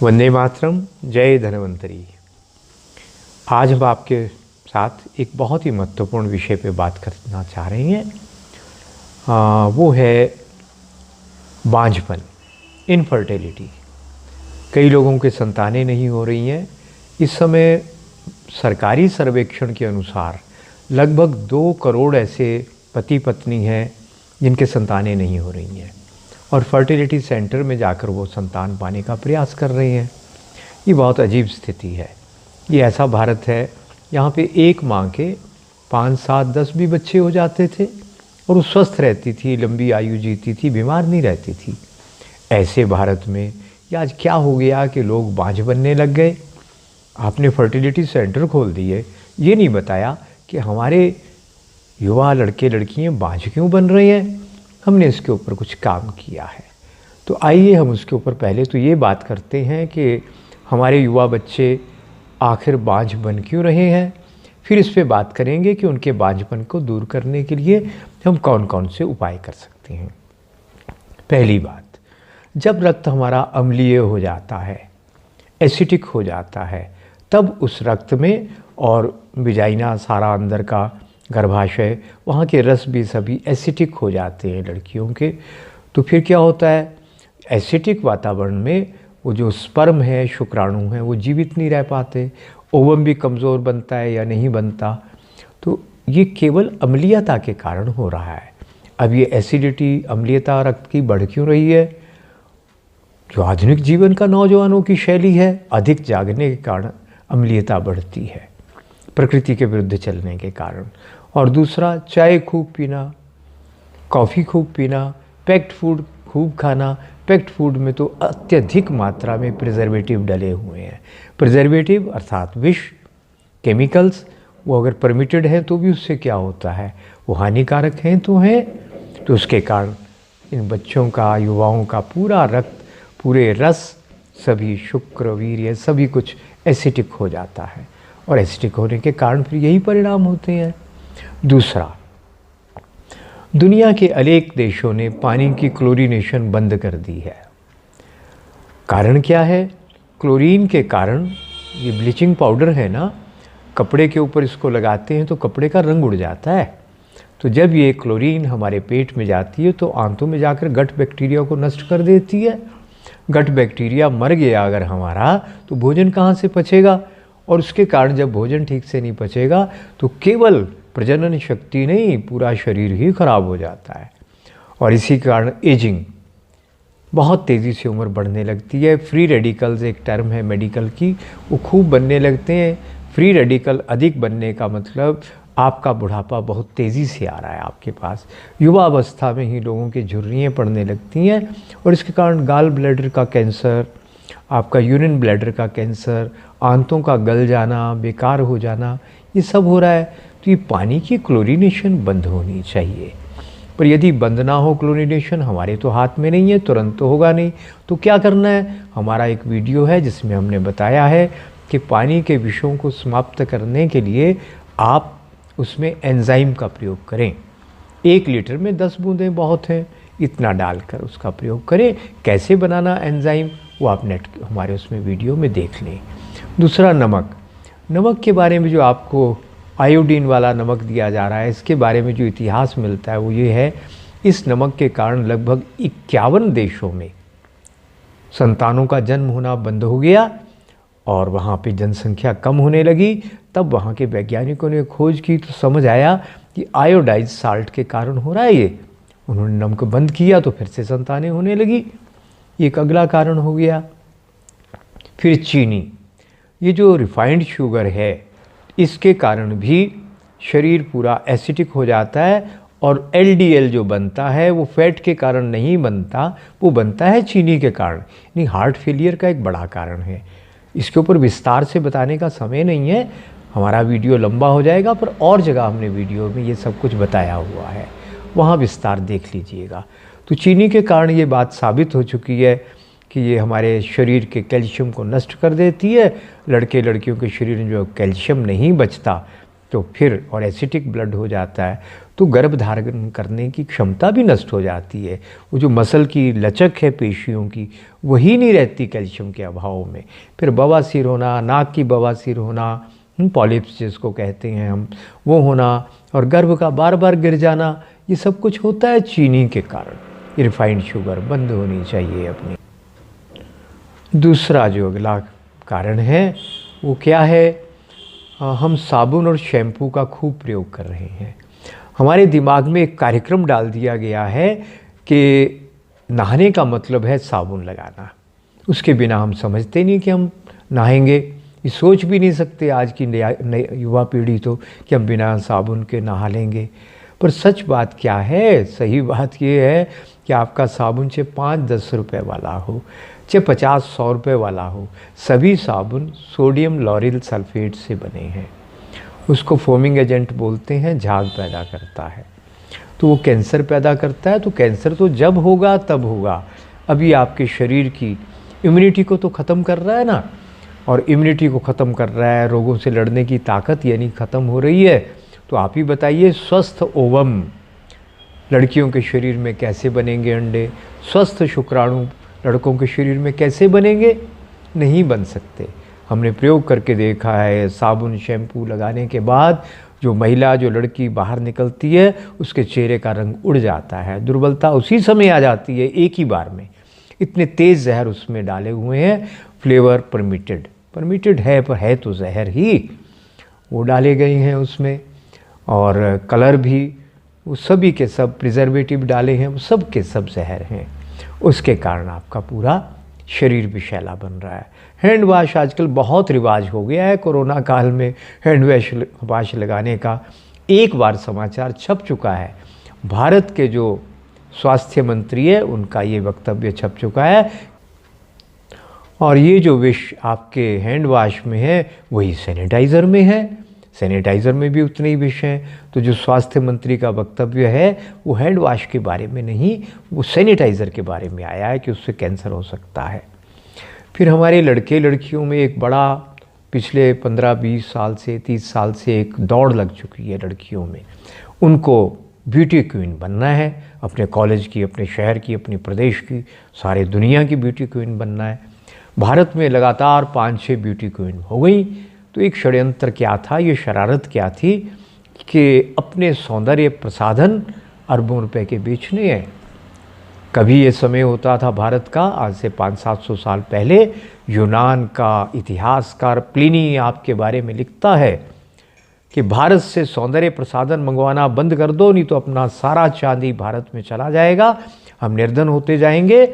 वंदे मातरम, जय धन्वंतरी। आज हम आपके साथ एक बहुत ही महत्वपूर्ण विषय पे बात करना चाह रहे हैं। वो है बांझपन, इनफर्टिलिटी। कई लोगों के संतानें नहीं हो रही हैं। इस समय सरकारी सर्वेक्षण के अनुसार लगभग 2 करोड़ ऐसे पति पत्नी हैं जिनके संतानें नहीं हो रही हैं और फर्टिलिटी सेंटर में जाकर वो संतान पाने का प्रयास कर रहे हैं। ये बहुत अजीब स्थिति है। ये ऐसा भारत है यहाँ पे एक माँ के 5, 7, 10 भी बच्चे हो जाते थे और वो स्वस्थ रहती थी, लंबी आयु जीती थी, बीमार नहीं रहती थी। ऐसे भारत में ये आज क्या हो गया कि लोग बांझ बनने लग गए। आपने फर्टिलिटी सेंटर खोल दिए, ये नहीं बताया कि हमारे युवा लड़के लड़कियाँ बांझ क्यों बन रहे हैं। हमने इसके ऊपर कुछ काम किया है। तो आइए हम उसके ऊपर पहले तो ये बात करते हैं कि हमारे युवा बच्चे आखिर बांझ बन क्यों रहे हैं। फिर इस पे बात करेंगे कि उनके बांझपन को दूर करने के लिए हम कौन कौन से उपाय कर सकते हैं। पहली बात, जब रक्त हमारा अम्लीय हो जाता है, एसिडिक हो जाता है, तब उस रक्त में और विजाइना सारा अंदर का गर्भाशय, वहाँ के रस भी सभी एसिडिक हो जाते हैं लड़कियों के। तो फिर क्या होता है, एसिडिक वातावरण में वो जो स्पर्म है, शुक्राणु हैं, वो जीवित नहीं रह पाते। ओवम भी कमज़ोर बनता है या नहीं बनता। तो ये केवल अम्लीयता के कारण हो रहा है। अब ये एसिडिटी, अम्लीयता रक्त की बढ़ क्यों रही है? जो आधुनिक जीवन का नौजवानों की शैली है, अधिक जागने के कारण अम्लीयता बढ़ती है, प्रकृति के विरुद्ध चलने के कारण। और दूसरा, चाय खूब पीना, कॉफ़ी खूब पीना, पैक्ड फूड खूब खाना। पैक्ड फूड में तो अत्यधिक मात्रा में प्रिजर्वेटिव डले हुए हैं। प्रिजर्वेटिव अर्थात विष, केमिकल्स, वो अगर परमिटेड है तो भी उससे क्या होता है, वो हानिकारक हैं तो हैं। तो उसके कारण इन बच्चों का, युवाओं का पूरा रक्त, पूरे रस, सभी शुक्र, वीर्य, सभी कुछ एसिडिक हो जाता है और एसिडिक होने के कारण फिर यही परिणाम होते हैं। दूसरा, दुनिया के अनेक देशों ने पानी की क्लोरीनेशन बंद कर दी है। कारण क्या है? क्लोरीन के कारण, ये ब्लीचिंग पाउडर है ना, कपड़े के ऊपर इसको लगाते हैं तो कपड़े का रंग उड़ जाता है। तो जब ये क्लोरीन हमारे पेट में जाती है तो आंतों में जाकर गट बैक्टीरिया को नष्ट कर देती है। गट बैक्टीरिया मर गया अगर हमारा, तो भोजन कहाँ से पचेगा? और उसके कारण जब भोजन ठीक से नहीं पचेगा तो केवल प्रजनन शक्ति नहीं, पूरा शरीर ही खराब हो जाता है। और इसी कारण एजिंग, बहुत तेज़ी से उम्र बढ़ने लगती है। फ्री रेडिकल्स एक टर्म है मेडिकल की, वो खूब बनने लगते हैं। फ्री रेडिकल अधिक बनने का मतलब आपका बुढ़ापा बहुत तेज़ी से आ रहा है आपके पास। युवा अवस्था में ही लोगों की झुर्रियाँ पड़ने लगती हैं और इसके कारण गाल ब्लैडर का कैंसर, आपका यूरिन ब्लैडर का कैंसर, आंतों का गल जाना, बेकार हो जाना, ये सब हो रहा है। तो ये पानी की क्लोरीनेशन बंद होनी चाहिए। पर यदि बंद ना हो क्लोरीनेशन, हमारे तो हाथ में नहीं है, तुरंत तो होगा नहीं। तो क्या करना है? हमारा एक वीडियो है जिसमें हमने बताया है कि पानी के विषयों को समाप्त करने के लिए आप उसमें एंजाइम का प्रयोग करें। 1 लीटर में 10 बूंदें बहुत हैं, इतना डालकर उसका प्रयोग करें। कैसे बनाना एंजाइम, वो आप नेट हमारे उसमें वीडियो में देख लें। दूसरा, नमक। नमक के बारे में जो आपको आयोडीन वाला नमक दिया जा रहा है, इसके बारे में जो इतिहास मिलता है वो ये है, इस नमक के कारण लगभग 51 देशों में संतानों का जन्म होना बंद हो गया और वहाँ पे जनसंख्या कम होने लगी। तब वहाँ के वैज्ञानिकों ने खोज की तो समझ आया कि आयोडाइज साल्ट के कारण हो रहा है ये। उन्होंने नमक बंद किया तो फिर से संतानें होने लगी। एक अगला कारण हो गया। फिर चीनी, ये जो रिफाइंड शुगर है, इसके कारण भी शरीर पूरा एसिडिक हो जाता है और एलडीएल जो बनता है वो फैट के कारण नहीं बनता, वो बनता है चीनी के कारण। यानी हार्ट फेलियर का एक बड़ा कारण है। इसके ऊपर विस्तार से बताने का समय नहीं है, हमारा वीडियो लंबा हो जाएगा, पर और जगह हमने वीडियो में ये सब कुछ बताया हुआ है, वहाँ विस्तार देख लीजिएगा। तो चीनी के कारण ये बात साबित हो चुकी है कि ये हमारे शरीर के कैल्शियम को नष्ट कर देती है। लड़के लड़कियों के शरीर में जो कैल्शियम नहीं बचता, तो फिर और एसिटिक ब्लड हो जाता है तो गर्भ धारण करने की क्षमता भी नष्ट हो जाती है। वो जो मसल की लचक है पेशियों की, वही नहीं रहती कैल्शियम के अभाव में। फिर बवासीर होना, नाक की बवासीर होना, पॉलिप्स जिसको कहते हैं हम, वो होना, और गर्भ का बार बार गिर जाना, ये सब कुछ होता है चीनी के कारण। रिफाइंड शुगर बंद होनी चाहिए अपनी। दूसरा जो अगला कारण है वो क्या है, हम साबुन और शैम्पू का खूब प्रयोग कर रहे हैं। हमारे दिमाग में एक कार्यक्रम डाल दिया गया है कि नहाने का मतलब है साबुन लगाना, उसके बिना हम समझते नहीं कि हम नहाएंगे। ये सोच भी नहीं सकते आज की युवा पीढ़ी तो कि हम बिना साबुन के नहा लेंगे। पर सच बात क्या है, सही बात ये है कि आपका साबुन चाहे 5-10 रुपये वाला हो, चाहे 50-100 रुपये वाला हो, सभी साबुन सोडियम लॉरिल सल्फेट से बने हैं। उसको फोमिंग एजेंट बोलते हैं, झाग पैदा करता है। तो वो कैंसर पैदा करता है। तो कैंसर तो जब होगा तब होगा, अभी आपके शरीर की इम्यूनिटी को तो ख़त्म कर रहा है ना, और इम्यूनिटी को ख़त्म कर रहा है, रोगों से लड़ने की ताकत यानी ख़त्म हो रही है। तो आप ही बताइए, स्वस्थ ओवम लड़कियों के शरीर में कैसे बनेंगे अंडे? स्वस्थ शुक्राणु लड़कों के शरीर में कैसे बनेंगे? नहीं बन सकते। हमने प्रयोग करके देखा है, साबुन शैम्पू लगाने के बाद जो महिला, जो लड़की बाहर निकलती है, उसके चेहरे का रंग उड़ जाता है, दुर्बलता उसी समय आ जाती है, एक ही बार में। इतने तेज़ जहर उसमें डाले हुए हैं। फ्लेवर परमिटेड है, पर है तो जहर ही, वो डाले गए हैं उसमें। और कलर भी, वो सभी के सब प्रिजर्वेटिव डाले हैं, वो सब के सब जहर हैं। उसके कारण आपका पूरा शरीर विषैला बन रहा है। हैंड वाश आजकल बहुत रिवाज हो गया है। कोरोना काल में हैंड वाश लगाने का एक बार समाचार छप चुका है। भारत के जो स्वास्थ्य मंत्री है, उनका ये वक्तव्य छप चुका है, और ये जो विष आपके हैंड वाश में है वही सैनिटाइज़र में है। सैनिटाइज़र में भी उतने ही विष हैं। तो जो स्वास्थ्य मंत्री का वक्तव्य है वो हैंड वाश के बारे में नहीं, वो सैनिटाइज़र के बारे में आया है कि उससे कैंसर हो सकता है। फिर हमारे लड़के लड़कियों में एक बड़ा, पिछले 15-20 साल से 30 साल से एक दौड़ लग चुकी है लड़कियों में। उनको ब्यूटी क्वीन बनना है, अपने कॉलेज की, अपने शहर की, अपने प्रदेश की, सारे दुनिया की ब्यूटी क्वीन बनना है। भारत में लगातार 5-6 ब्यूटी क्वीन हो गई। तो एक षड्यंत्र क्या था, ये शरारत क्या थी कि अपने सौंदर्य प्रसाधन अरबों रुपए के बेचने हैं। कभी ये समय होता था भारत का, आज से 500-700 साल पहले, यूनान का इतिहासकार प्लिनी आपके बारे में लिखता है कि भारत से सौंदर्य प्रसाधन मंगवाना बंद कर दो, नहीं तो अपना सारा चांदी भारत में चला जाएगा, हम निर्धन होते जाएंगे।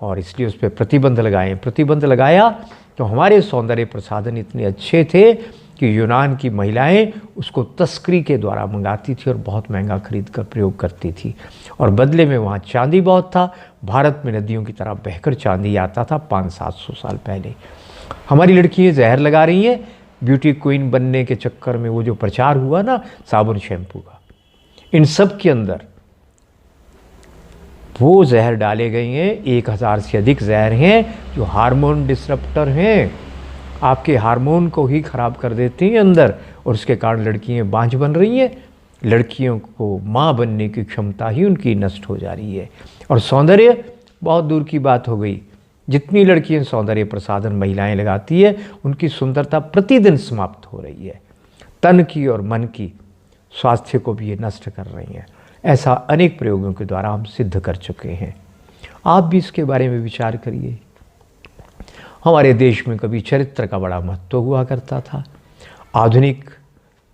और इसलिए उस पर प्रतिबंध लगाया। तो हमारे सौंदर्य प्रसाधन इतने अच्छे थे कि यूनान की महिलाएं उसको तस्करी के द्वारा मंगाती थी और बहुत महंगा खरीद कर प्रयोग करती थी, और बदले में वहाँ चांदी बहुत था। भारत में नदियों की तरह बहकर चांदी आता था 500-700 साल पहले। हमारी लड़कियाँ जहर लगा रही हैं ब्यूटी क्वीन बनने के चक्कर में। वो जो प्रचार हुआ ना साबुन शैम्पू का, इन सब के अंदर वो जहर डाले गए हैं। 1000 से अधिक जहर हैं जो हार्मोन डिसरप्टर हैं, आपके हार्मोन को ही ख़राब कर देते हैं अंदर, और उसके कारण लड़कियां बांझ बन रही हैं। लड़कियों को माँ बनने की क्षमता ही उनकी नष्ट हो जा रही है। और सौंदर्य बहुत दूर की बात हो गई। जितनी लड़कियां सौंदर्य प्रसाधन महिलाएं लगाती है, उनकी सुंदरता प्रतिदिन समाप्त हो रही है। तन की और मन की स्वास्थ्य को भी ये नष्ट कर रही हैं। ऐसा अनेक प्रयोगों के द्वारा हम सिद्ध कर चुके हैं। आप भी इसके बारे में विचार करिए। हमारे देश में कभी चरित्र का बड़ा महत्व हुआ करता था। आधुनिक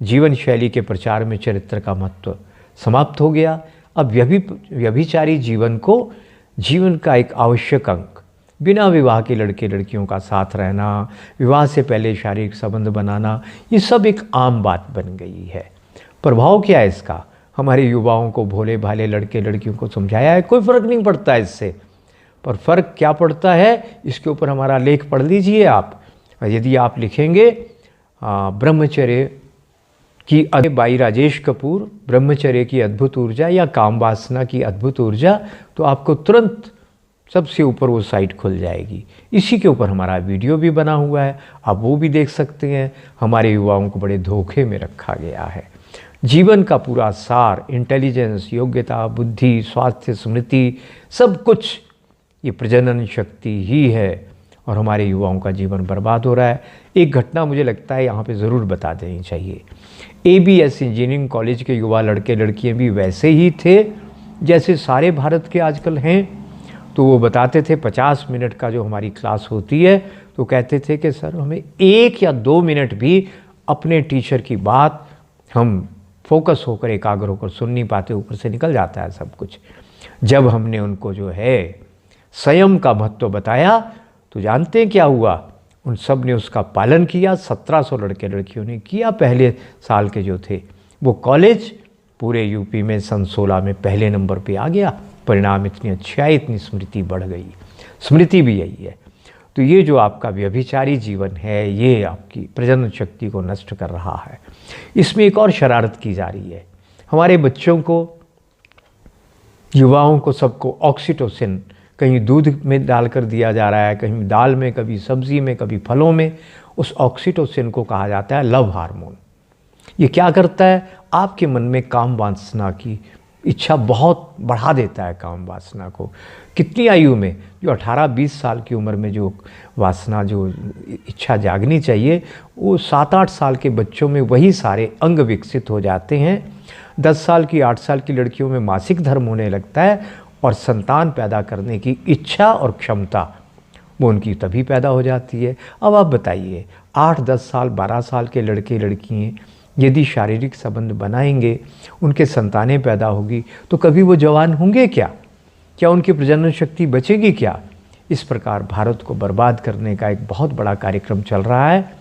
जीवन शैली के प्रचार में चरित्र का महत्व समाप्त हो गया। अब व्यभिचारी जीवन को जीवन का एक आवश्यक अंग, बिना विवाह के लड़के लड़कियों का साथ रहना, विवाह से पहले शारीरिक संबंध बनाना, ये सब एक आम बात बन गई है। प्रभाव क्या है इसका? हमारे युवाओं को, भोले भाले लड़के लड़कियों को समझाया है, कोई फ़र्क नहीं पड़ता इससे। पर फ़र्क क्या पड़ता है, इसके ऊपर हमारा लेख पढ़ लीजिए आप। यदि आप लिखेंगे ब्रह्मचर्य की बाई राजेश कपूर, ब्रह्मचर्य की अद्भुत ऊर्जा या काम वासना की अद्भुत ऊर्जा, तो आपको तुरंत सबसे ऊपर वो साइट खुल जाएगी। इसी के ऊपर हमारा वीडियो भी बना हुआ है, आप वो भी देख सकते हैं। हमारे युवाओं को बड़े धोखे में रखा गया है। जीवन का पूरा सार, इंटेलिजेंस, योग्यता, बुद्धि, स्वास्थ्य, स्मृति, सब कुछ ये प्रजनन शक्ति ही है, और हमारे युवाओं का जीवन बर्बाद हो रहा है। एक घटना मुझे लगता है यहाँ पे ज़रूर बता देनी चाहिए। ABS इंजीनियरिंग कॉलेज के युवा लड़के लड़कियाँ भी वैसे ही थे जैसे सारे भारत के आजकल हैं। तो वो बताते थे 50 मिनट का जो हमारी क्लास होती है, तो कहते थे कि सर हमें 1 या 2 मिनट भी अपने टीचर की बात हम फोकस होकर, एकाग्र होकर सुन नहीं पाते, ऊपर से निकल जाता है सब कुछ। जब हमने उनको जो है संयम का महत्व बताया तो जानते हैं क्या हुआ, उन सब ने उसका पालन किया। 1700 लड़के लड़कियों ने किया। पहले साल के जो थे वो कॉलेज पूरे यूपी में सन 16 में पहले नंबर पे आ गया। परिणाम इतनी अच्छी आई, इतनी स्मृति बढ़ गई। स्मृति भी यही है। तो ये जो आपका व्यभिचारी जीवन है, ये आपकी प्रजनन शक्ति को नष्ट कर रहा है। इसमें एक और शरारत की जा रही है। हमारे बच्चों को, युवाओं को, सबको ऑक्सीटोसिन कहीं दूध में डालकर दिया जा रहा है, कहीं दाल में, कभी सब्जी में, कभी फलों में। उस ऑक्सीटोसिन को कहा जाता है लव हार्मोन। ये क्या करता है, आपके मन में काम वासना की इच्छा बहुत बढ़ा देता है। काम वासना को कितनी आयु में, जो 18-20 साल की उम्र में जो वासना, जो इच्छा जागनी चाहिए, वो 7-8 साल के बच्चों में वही सारे अंग विकसित हो जाते हैं। 10 साल की, 8 साल की लड़कियों में मासिक धर्म होने लगता है, और संतान पैदा करने की इच्छा और क्षमता वो उनकी तभी पैदा हो जाती है। अब आप बताइए, 8-10 साल, 12 साल के लड़के लड़कियाँ यदि शारीरिक संबंध बनाएंगे, उनके संतानें पैदा होगी, तो कभी वो जवान होंगे क्या? क्या उनकी प्रजनन शक्ति बचेगी क्या? इस प्रकार भारत को बर्बाद करने का एक बहुत बड़ा कार्यक्रम चल रहा है।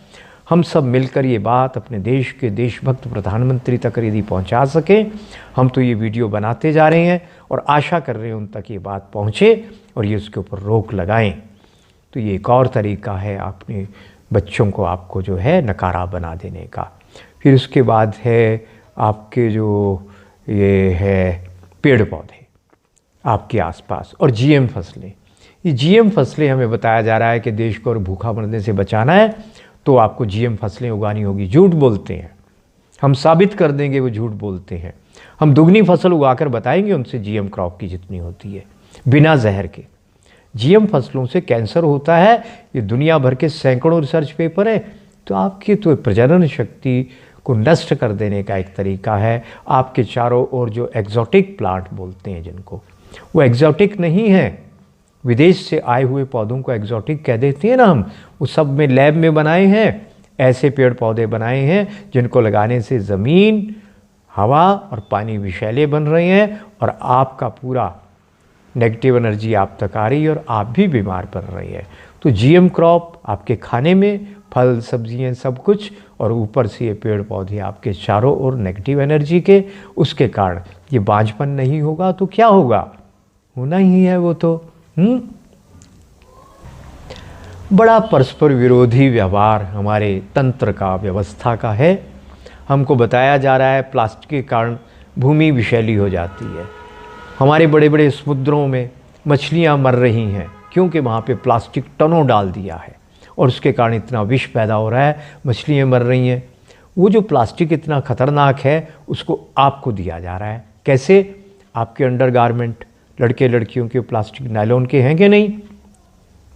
हम सब मिलकर ये बात अपने देश के देशभक्त प्रधानमंत्री तक यदि पहुंचा सकें, हम तो ये वीडियो बनाते जा रहे हैं और आशा कर रहे हैं उन तक ये बात पहुंचे और ये उसके ऊपर रोक लगाएं। तो ये एक और तरीका है अपने बच्चों को, आपको जो है नकारा बना देने का। फिर उसके बाद है आपके जो ये है पेड़ पौधे आपके आसपास, और GM फसलें। ये GM फसलें, हमें बताया जा रहा है कि देश को और भूखा मरने से बचाना है तो आपको GM फसलें उगानी होगी। झूठ बोलते हैं, हम साबित कर देंगे वो झूठ बोलते हैं। हम दुगनी फसल उगाकर बताएंगे उनसे GM क्रॉप की जितनी होती है, बिना जहर के। GM फसलों से कैंसर होता है, ये दुनिया भर के सैकड़ों रिसर्च पेपर है। तो आपकी तो प्रजनन शक्ति को नष्ट कर देने का एक तरीका है। आपके चारों ओर जो एक्जोटिक प्लांट बोलते हैं जिनको, वो एक्जोटिक नहीं है। विदेश से आए हुए पौधों को एक्जोटिक कह देते हैं ना हम, वो सब में लैब में बनाए हैं। ऐसे पेड़ पौधे बनाए हैं जिनको लगाने से ज़मीन, हवा और पानी विषैले बन रहे हैं, और आपका पूरा नेगेटिव एनर्जी आप तक आ रही है और आप भी बीमार पड़ रही है। तो GM क्रॉप आपके खाने में, फल सब्जियां सब कुछ, और ऊपर से ये पेड़ पौधे आपके चारों ओर नेगेटिव एनर्जी के, उसके कारण ये बांझपन नहीं होगा तो क्या होगा, होना ही है वो तो। बड़ा परस्पर विरोधी व्यवहार हमारे तंत्र का, व्यवस्था का है। हमको बताया जा रहा है प्लास्टिक के कारण भूमि विषैली हो जाती है। हमारे बड़े बड़े समुद्रों में मछलियां मर रही हैं क्योंकि वहाँ पे प्लास्टिक टनों डाल दिया है, और उसके कारण इतना विष पैदा हो रहा है, मछलियाँ मर रही हैं। वो जो प्लास्टिक इतना ख़तरनाक है, उसको आपको दिया जा रहा है। कैसे? आपके अंडरगारमेंट लड़के लड़कियों के प्लास्टिक नायलॉन के हैं कि नहीं?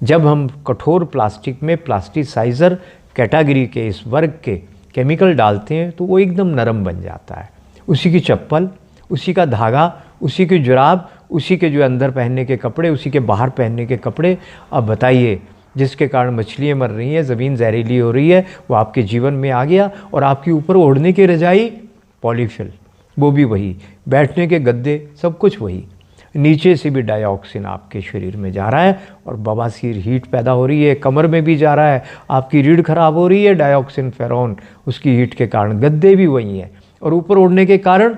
जब हम कठोर प्लास्टिक में प्लास्टिसाइज़र कैटेगरी के इस वर्ग के केमिकल डालते हैं तो वो एकदम नरम बन जाता है। उसी की चप्पल, उसी का धागा, उसी की जुराब, उसी के जो अंदर पहनने के कपड़े, उसी के बाहर पहनने के कपड़े। अब बताइए, जिसके कारण मछलियाँ मर रही हैं, ज़मीन जहरीली हो रही है, वो आपके जीवन में आ गया। और आपके ऊपर ओढ़ने की रजाई पॉलीफिल, वो भी वही, बैठने के गद्दे सब कुछ वही। नीचे से भी डाइऑक्सिन आपके शरीर में जा रहा है और बवासीर हीट पैदा हो रही है, कमर में भी जा रहा है, आपकी रीढ़ खराब हो रही है, डाइऑक्सिन फेरॉन उसकी हीट के कारण, गद्दे भी वही हैं। और ऊपर ओढ़ने के कारण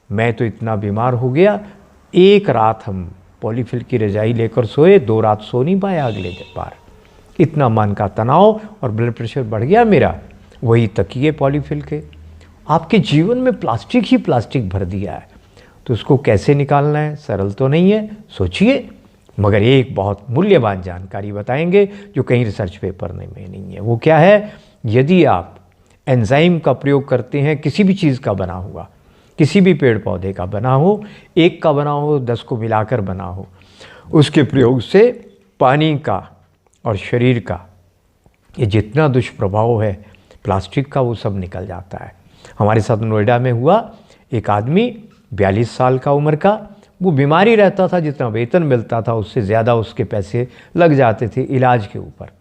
मैं तो इतना बीमार हो गया, एक रात हम पॉलीफिल की रजाई लेकर सोए, 2 रात सो नहीं पाया अगले बार। इतना मन का तनाव और ब्लड प्रेशर बढ़ गया मेरा, वही तकिए पॉलीफिल के। आपके जीवन में प्लास्टिक ही प्लास्टिक भर दिया है, तो उसको कैसे निकालना है? सरल तो नहीं है, सोचिए। मगर एक बहुत मूल्यवान जानकारी बताएंगे जो कहीं रिसर्च पेपर में नहीं है। वो क्या है? यदि आप एंजाइम का प्रयोग करते हैं, किसी भी चीज़ का बना हुआ, किसी भी पेड़ पौधे का बना हो, एक का बना हो, 10 को मिलाकर बना हो, उसके प्रयोग से पानी का और शरीर का ये जितना दुष्प्रभाव है प्लास्टिक का, वो सब निकल जाता है। हमारे साथ नोएडा में हुआ, एक आदमी 42 साल का उम्र का, वो बीमारी रहता था, जितना वेतन मिलता था उससे ज़्यादा उसके पैसे लग जाते थे इलाज के ऊपर।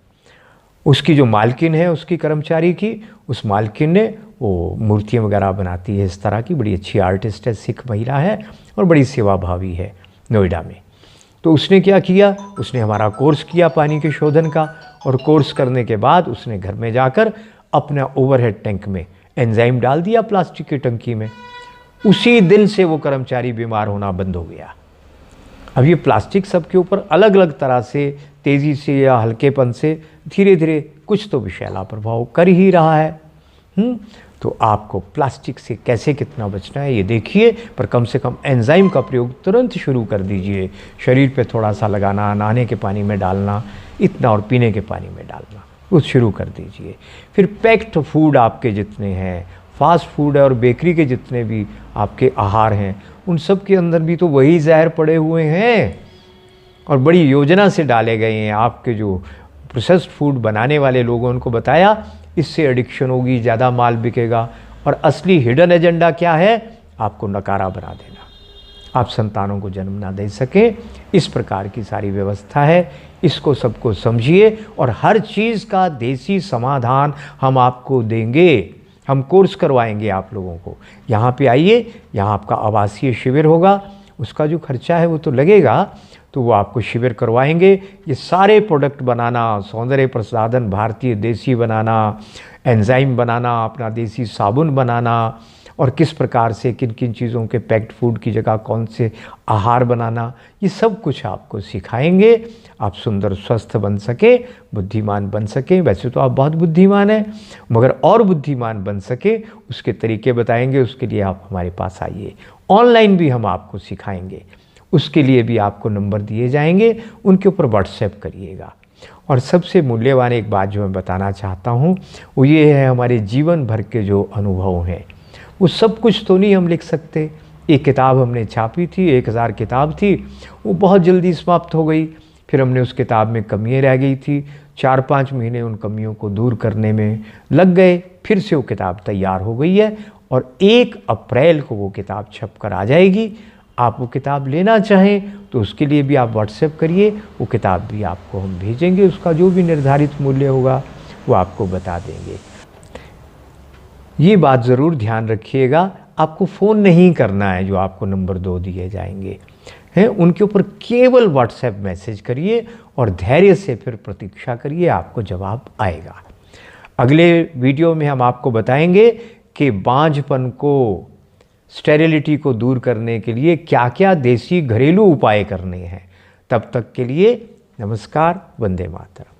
उसकी जो मालकिन है उसकी कर्मचारी की, उस मालकिन ने, वो मूर्तियाँ वगैरह बनाती है इस तरह की, बड़ी अच्छी आर्टिस्ट है, सिख महिला है और बड़ी सेवाभावी है नोएडा में। तो उसने क्या किया, उसने हमारा कोर्स किया पानी के शोधन का, और कोर्स करने के बाद उसने घर में जाकर अपना ओवरहेड टैंक में एंजाइम डाल दिया प्लास्टिक की टंकी में। उसी दिन से वो कर्मचारी बीमार होना बंद हो गया। अब ये प्लास्टिक सबके ऊपर अलग अलग तरह से, तेज़ी से या हल्केपन से, धीरे धीरे कुछ तो विषैला प्रभाव कर ही रहा है। तो आपको प्लास्टिक से कैसे कितना बचना है ये देखिए, पर कम से कम एंजाइम का प्रयोग तुरंत शुरू कर दीजिए। शरीर पे थोड़ा सा लगाना, नहाने के पानी में डालना इतना, और पीने के पानी में डालना, वो शुरू कर दीजिए। फिर पैक्ड फूड आपके जितने हैं, फास्ट फूड है और बेकरी के जितने भी आपके आहार हैं, उन सब के अंदर भी तो वही जहर पड़े हुए हैं और बड़ी योजना से डाले गए हैं। आपके जो प्रोसेस्ड फूड बनाने वाले लोगों उनको बताया इससे एडिक्शन होगी, ज़्यादा माल बिकेगा, और असली हिडन एजेंडा क्या है? आपको नकारा बना देना, आप संतानों को जन्म ना दे सके, इस प्रकार की सारी व्यवस्था है। इसको सबको समझिए, और हर चीज़ का देसी समाधान हम आपको देंगे। हम कोर्स करवाएंगे आप लोगों को। यहाँ पे आइए, यहाँ आपका आवासीय शिविर होगा, उसका जो खर्चा है वो तो लगेगा, तो वो आपको शिविर करवाएंगे। ये सारे प्रोडक्ट बनाना, सौंदर्य प्रसाधन भारतीय देसी बनाना, एंजाइम बनाना, अपना देसी साबुन बनाना, और किस प्रकार से किन किन चीज़ों के पैक्ड फूड की जगह कौन से आहार बनाना, ये सब कुछ आपको सिखाएंगे। आप सुंदर स्वस्थ बन सके, बुद्धिमान बन सके। वैसे तो आप बहुत बुद्धिमान हैं, मगर और बुद्धिमान बन सके उसके तरीके बताएंगे। उसके लिए आप हमारे पास आइए। ऑनलाइन भी हम आपको सिखाएंगे, उसके लिए भी आपको नंबर दिए जाएंगे, उनके ऊपर व्हाट्सएप करिएगा। और सबसे मूल्यवान एक बात जो मैं बताना चाहता हूँ वो ये है, हमारे जीवन भर के जो अनुभव हैं वो सब कुछ तो नहीं हम लिख सकते। एक किताब हमने छापी थी, 1000 किताब थी, वो बहुत जल्दी समाप्त हो गई। फिर हमने उस किताब में कमियाँ रह गई थी, 4-5 महीने उन कमियों को दूर करने में लग गए। फिर से वो किताब तैयार हो गई है और 1 अप्रैल को वो किताब छप कर आ जाएगी। आप वो किताब लेना चाहें तो उसके लिए भी आप व्हाट्सएप करिए, वो किताब भी आपको हम भेजेंगे। उसका जो भी निर्धारित मूल्य होगा वो आपको बता देंगे। ये बात ज़रूर ध्यान रखिएगा, आपको फ़ोन नहीं करना है। जो आपको नंबर 2 दिए जाएंगे हैं उनके ऊपर केवल व्हाट्सएप मैसेज करिए और धैर्य से फिर प्रतीक्षा करिए, आपको जवाब आएगा। अगले वीडियो में हम आपको बताएंगे कि बांझपन को, स्टेरिलिटी को दूर करने के लिए क्या क्या देसी घरेलू उपाय करने हैं। तब तक के लिए नमस्कार, वंदे मातरम।